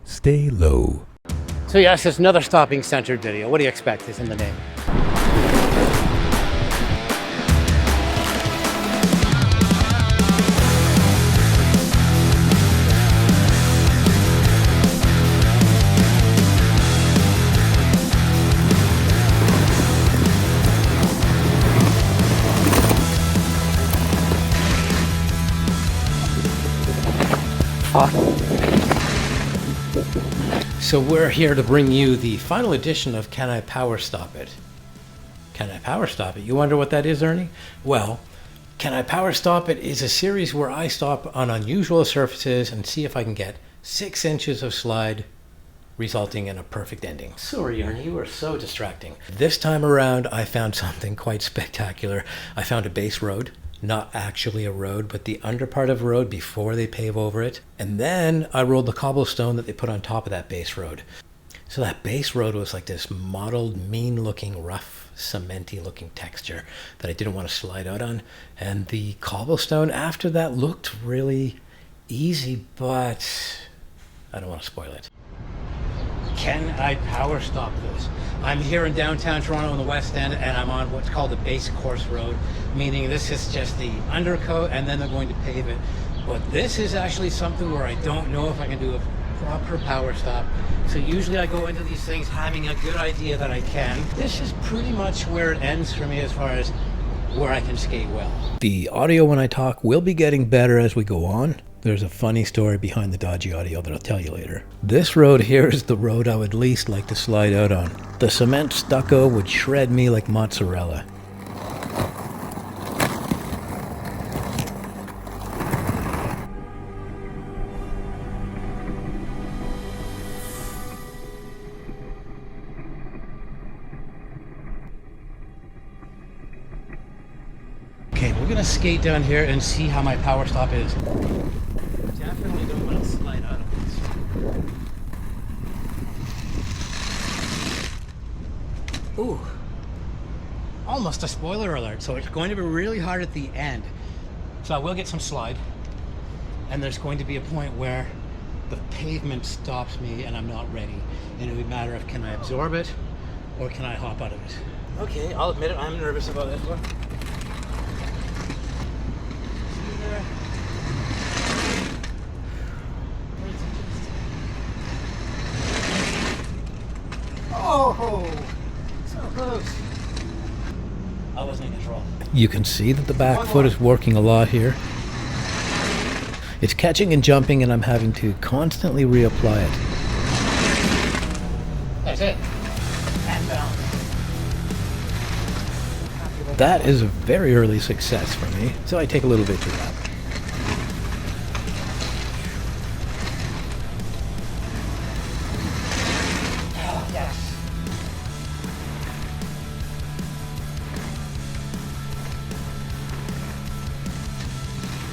Stay low. So yes, it's another stopping centered video. What do you expect is in the name. So we're here to bring you the final edition of Can I Power Stop It? Can I Power Stop It? You wonder what that is, Ernie? Well, Can I Power Stop It is a series where I stop on unusual surfaces and see if I can get 6 inches of slide, resulting in a perfect ending. Sorry, Ernie, you were so distracting. This time around, I found something quite spectacular. I found a base road. Not actually a road, but the underpart of a road before they pave over it. And then I rolled the cobblestone that they put on top of that base road. So that base road was like this mottled, mean-looking, rough, cementy looking texture that I didn't want to slide out on. And the cobblestone after that looked really easy, but I don't want to spoil it. Can I power stop this? I'm here in downtown Toronto in the West End, and I'm on what's called the base course road, meaning this is just the undercoat and then they're going to pave it. But this is actually something where I don't know if I can do a proper power stop. So usually I go into these things having a good idea that I can. This is pretty much where it ends for me as far as where I can skate well. The audio when I talk will be getting better as we go on. There's a funny story behind the dodgy audio that I'll tell you later. This road here is the road I would least like to slide out on. The cement stucco would shred me like mozzarella. Okay, we're gonna skate down here and see how my power stop is. Definitely don't want to slide out of this. Ooh, almost a spoiler alert. So it's going to be really hard at the end. So I will get some slide, and there's going to be a point where the pavement stops me and I'm not ready. And it'll be a matter of can I absorb it or can I hop out of it? Okay, I'll admit it, I'm nervous about this one. Oh, so close. I wasn't in control. You can see that the back foot is working a lot here. It's catching and jumping, and I'm having to constantly reapply it. That's it. And balance. That is a very early success for me, so I take a little victory lap.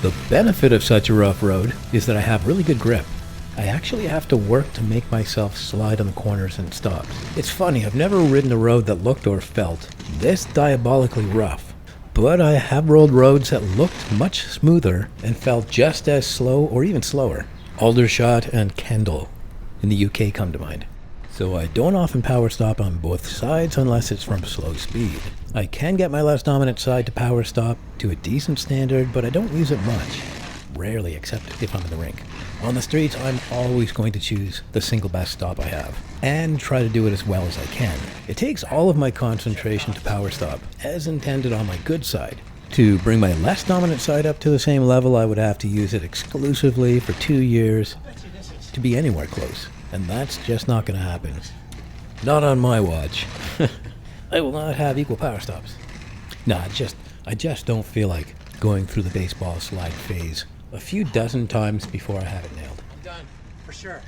The benefit of such a rough road is that I have really good grip. I actually have to work to make myself slide on the corners and stops. It's funny, I've never ridden a road that looked or felt this diabolically rough, but I have rolled roads that looked much smoother and felt just as slow or even slower. Aldershot and Kendal in the UK come to mind. So I don't often power stop on both sides unless it's from slow speed. I can get my less dominant side to power stop to a decent standard, but I don't use it much. Rarely, except if I'm in the rink. On the streets, I'm always going to choose the single best stop I have, and try to do it as well as I can. It takes all of my concentration to power stop, as intended on my good side. To bring my less dominant side up to the same level, I would have to use it exclusively for 2 years to be anywhere close. And that's just not going to happen. Not on my watch. I will not have equal power stops. No, I just don't feel like going through the baseball slide phase a few dozen times before I have it nailed. I'm done, for sure.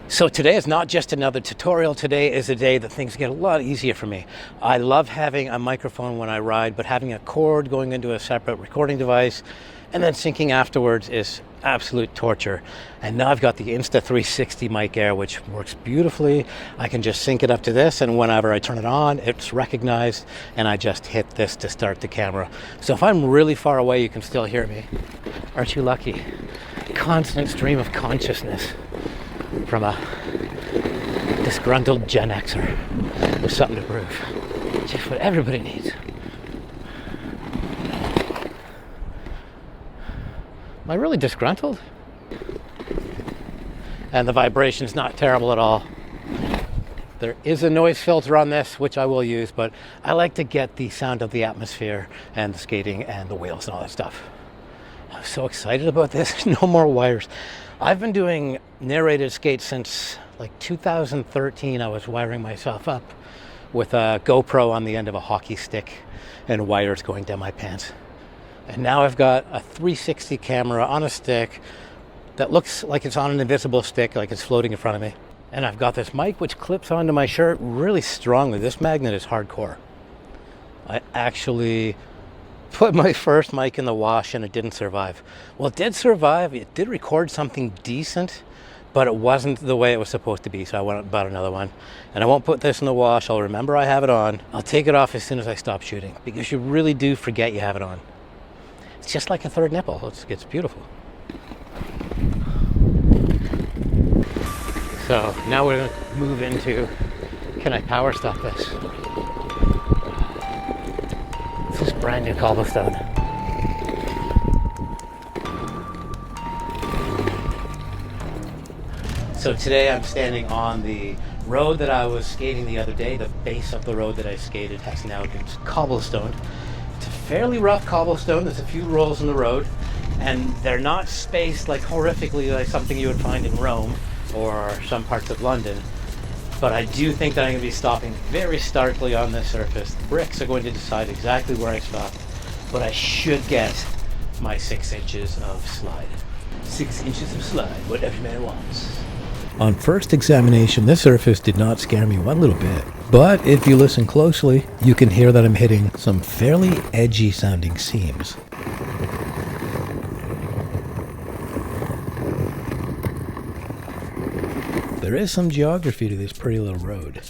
So today is not just another tutorial. Today is a day that things get a lot easier for me. I love having a microphone when I ride, but having a cord going into a separate recording device and then syncing afterwards is absolute torture. And now I've got the Insta360 mic Air, which works beautifully. I can just sync it up to this, and whenever I turn it on, it's recognized, and I just hit this to start the camera. So if I'm really far away, you can still hear me. Aren't you lucky? Constant stream of consciousness. from a disgruntled Gen Xer with something to prove. Just what everybody needs. Am I really disgruntled? And the vibration's not terrible at all. There is a noise filter on this, which I will use, but I like to get the sound of the atmosphere and the skating and the wheels and all that stuff. I'm so excited about this. No more wires. I've been doing narrated skates since like 2013. I was wiring myself up with a GoPro on the end of a hockey stick and wires going down my pants. And now I've got a 360 camera on a stick that looks like it's on an invisible stick, like it's floating in front of me. And I've got this mic which clips onto my shirt really strongly. This magnet is hardcore. I actually put my first mic in the wash and it didn't survive. Well, it did survive. It did record something decent, but it wasn't the way it was supposed to be. So I went and bought another one. And I won't put this in the wash. I'll remember I have it on. I'll take it off as soon as I stop shooting, because you really do forget you have it on. It's just like a third nipple. It's beautiful. So now we're going to move into, can I power stop this? This is brand new cobblestone. So today I'm standing on the road that I was skating the other day. The base of the road that I skated has now been cobblestone. It's a fairly rough cobblestone. There's a few rolls in the road, and they're not spaced like horrifically like something you would find in Rome or some parts of London. But I do think that I'm going to be stopping very starkly on this surface. The bricks are going to decide exactly where I stop, but I should get my 6 inches of slide. 6 inches of slide, what every man wants. On first examination, this surface did not scare me one little bit. But if you listen closely, you can hear that I'm hitting some fairly edgy sounding seams. There is some geography to this pretty little road.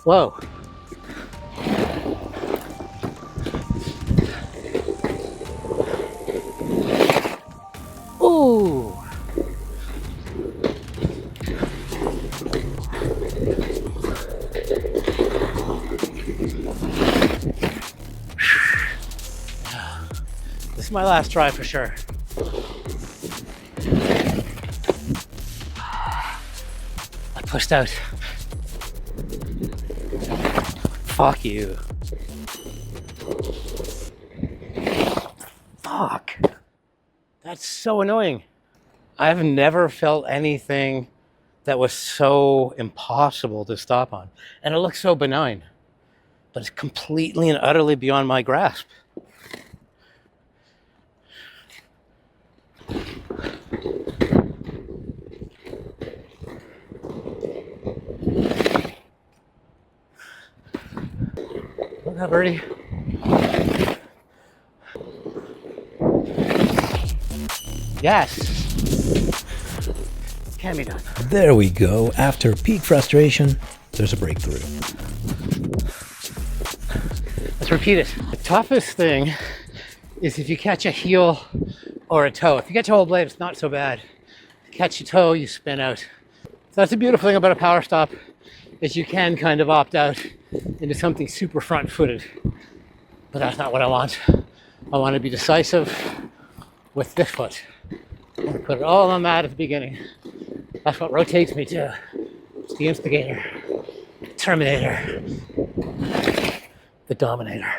Whoa. Ooh. This is my last try for sure. I pushed out. Fuck you. Fuck. That's so annoying. I've never felt anything that was so impossible to stop on. And it looks so benign. But it's completely and utterly beyond my grasp. Look up, birdie. Yes. Can be done. There we go. After peak frustration, there's a breakthrough. Let's repeat it. The toughest thing is if you catch a heel or a toe. If you catch a whole blade, it's not so bad. If you catch a toe, you spin out. So that's the beautiful thing about a power stop, is you can kind of opt out into something super front-footed. But that's not what I want. I want to be decisive with this foot. I want to put it all on that at the beginning. That's what rotates me too. It's the instigator, the terminator, the dominator.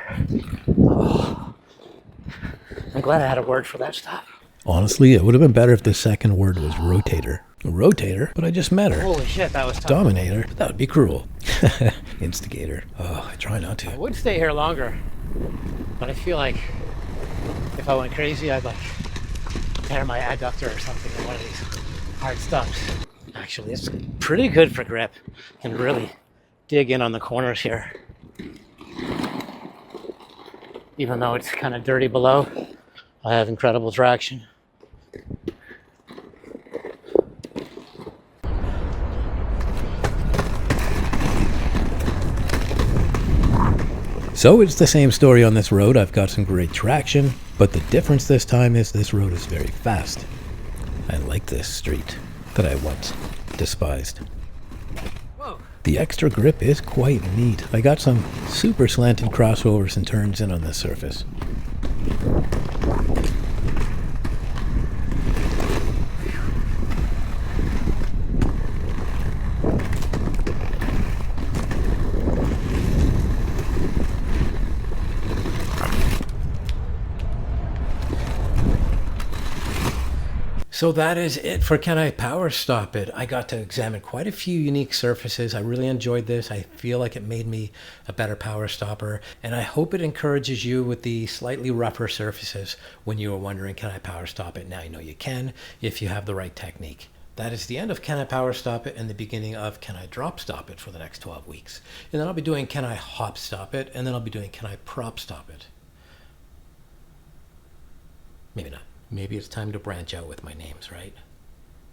Oh. I'm glad I had a word for that stuff. Honestly, it would have been better if the second word was rotator. Rotator? But I just met her. Holy shit, that was tough. Dominator? That would be cruel. Instigator. Oh, I try not to. I would stay here longer, but I feel like if I went crazy, I'd like tear my adductor or something in one of these hard stumps. Actually, it's pretty good for grip. Can really dig in on the corners here. Even though it's kind of dirty below, I have incredible traction. So it's the same story on this road. I've got some great traction, but the difference this time is this road is very fast. I like this street that I once despised. Whoa. The extra grip is quite neat. I got some super slanted crossovers and turns in on this surface. So that is it for Can I Power Stop It? I got to examine quite a few unique surfaces. I really enjoyed this. I feel like it made me a better power stopper, and I hope it encourages you with the slightly rougher surfaces when you were wondering, can I power stop it? Now you know you can if you have the right technique. That is the end of Can I Power Stop It and the beginning of Can I Drop Stop It for the next 12 weeks. And then I'll be doing Can I Hop Stop It, and then I'll be doing Can I Prop Stop It. Maybe not. Maybe it's time to branch out with my names, right?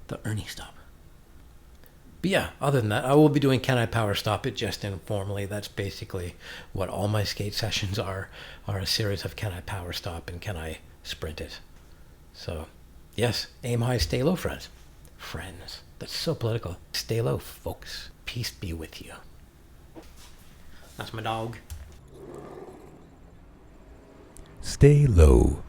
The Ernie Stop. But yeah, other than that, I will be doing Can I Power Stop It just informally. That's basically what all my skate sessions are a series of Can I Power Stop and Can I Sprint It. So, yes, aim high, stay low, friends. Friends. That's so political. Stay low, folks. Peace be with you. That's my dog. Stay low.